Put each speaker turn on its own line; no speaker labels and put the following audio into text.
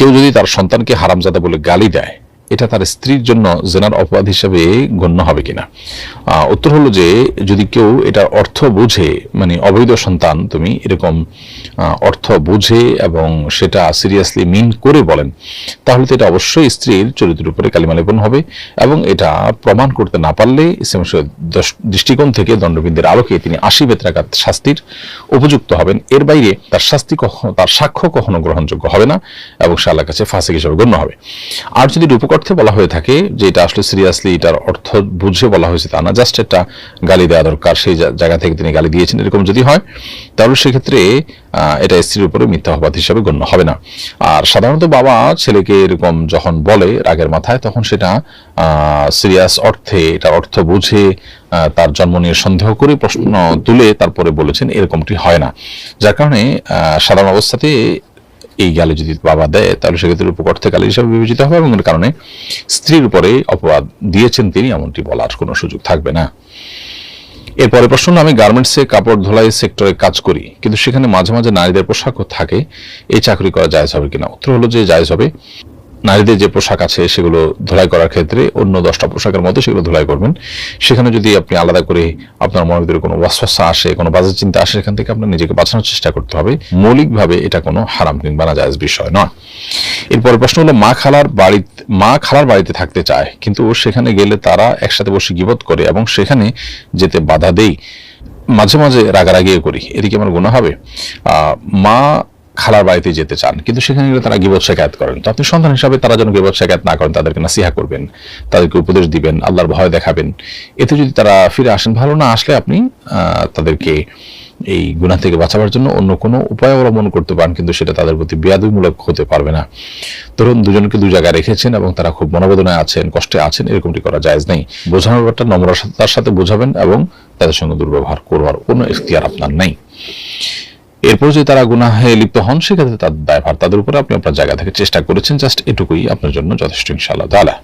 কেউ যদি তার সন্তানকে হারামজাদা বলে গালি দেয়, এটা তার স্ত্রীর জন্য জেনার অপরাধ হিসেবে গণ্য হবে কিনা? উত্তর হলো যে যদি কেউ এটার অর্থ বুঝে, মানে অবৈধ সন্তান তুমি এরকম অর্থ বুঝে এবং সেটা সিরিয়াসলি মিন করে বলেন, তাহলে তো এটা অবশ্যই স্ত্রীর চরিত্রের উপরে কালিমা লেপন হবে এবং এটা প্রমাণ করতে না পারলে ইসলামের দৃষ্টিকোণ থেকে দণ্ডবিধির আলোকে তিনি 80 বেত্রাঘাত শাস্তির উপযুক্ত হবেন। এর বাইরে তার তার সাক্ষ্য কখনো গ্রহণযোগ্য হবে না এবং সে আল্লাহর কাছে ফাসিক হিসেবে গণ্য হবে। আর যদি রূপক অর্থে বলা হয়ে থাকে যে এটা আসলে সিরিয়াসলি এটার অর্থ বুঝে বলা হয়েছে তা না, জাস্ট একটা গালি দেওয়া দরকার, সেই জায়গা থেকে তিনি গালি দিয়েছেন, এরকম যদি হয় তাহলে সেক্ষেত্রে এটা স্ত্রীর উপরে মিথ্যা অপবাদ হিসাবে গণ্য হবে না। আর সাধারণত বাবা ছেলেকে এরকম যখন বলে রাগের মাথায়, তখন সেটা সিরিয়াস অর্থে, এটার অর্থ বুঝে তার জন্ম নিয়ে সন্দেহ করে প্রশ্ন তুলে তারপরে বলেছেন, এরকমটি হয় না। যার কারণে সাধারণ অবস্থাতে এই গালি যদি বাবা দেয় তাহলে সেক্ষেত্রে রূপক অর্থে গালি হিসাবে বিবেচিত হবে এবং এর কারণে স্ত্রীর উপরে অপবাদ দিয়েছেন তিনি এমনটি বলার কোনো সুযোগ থাকবে না। এরপরে প্রশ্ন, আমি গার্মেন্টসে কাপড় ধোলাই সেক্টরে কাজ করি, কিন্তু সেখানে মাঝে মাঝে নারীদের পোশাকও থাকে, এই চাকরি করা জায়েজ হবে কিনা? উত্তর হলো যে জায়েজ হবে। নারীদের যে পোশাক আছে সেগুলো ধোলাই করার ক্ষেত্রে অন্য 10টা পোশাকের মতো সেগুলো ধোলাই করবেন। সেখানে যদি আপনি আলাদা করে আপনার মনের ভিতরে কোনো ওয়াসওয়াসা আসে, কোনো বাজে চিন্তা আসে, সেখান থেকে আপনার নিজেকে বাঁচানোর চেষ্টা করতে হবে। মৌলিকভাবে এটা কোনো হারাম কিংবা নাজায়েজ বিষয় নয়। এরপরে প্রশ্ন হলো, মা খালার বাড়িতে থাকতে চায়, কিন্তু সেখানে গেলে তারা একসাথে বসে গীবত করে এবং সেখানে যেতে বাধা দেই, মাঝে মাঝে রাগারাগিও করি, এদিকে আমার গুনাহ হবে? মা খালার বাড়িতে যেতে চান, কিন্তু সেখানে গেলে তারা গীবত শিকায়াত করেন, তো আপনি সন্তান হিসাবে তারা যেন গীবত শিকায়াত না করেন তাদেরকে নাসিহা করবেন, তাদেরকে উপদেশ দিবেন, আল্লাহর ভয় দেখাবেন। এতে যদি তারা ফিরে আসেন, ভালো না আসলে আপনি তাদেরকে এই গুনাহ থেকে বাঁচাবার জন্য অন্য কোনো উপায় অবলম্বন করতে পারেন, কিন্তু সেটা তাদের প্রতি বেয়াদবিমূলক হতে পারবে না। ধরুন দুজনকে দু জায়গায় রেখেছেন এবং তারা খুব মনোবেদনায় আছেন, কষ্টে আছেন, এরকমটি করা জায়েজ নেই। বোঝানোর ব্যাপারটা নম্রতার সাথে বোঝাবেন এবং তাদের সঙ্গে দুর্ব্যবহার করবার কোনো ইখতিয়ার আপনার নেই। এরপর যদি তারা গুনাহে লিপ্ত হন, সেক্ষেত্রে তার দায়ভার তাদের উপরে, আপনি আপনার জায়গা থেকে চেষ্টা করেছেন, জাস্ট এটুকুই আপনার জন্য যথেষ্ট ইনশাআল্লাহ তাআলা।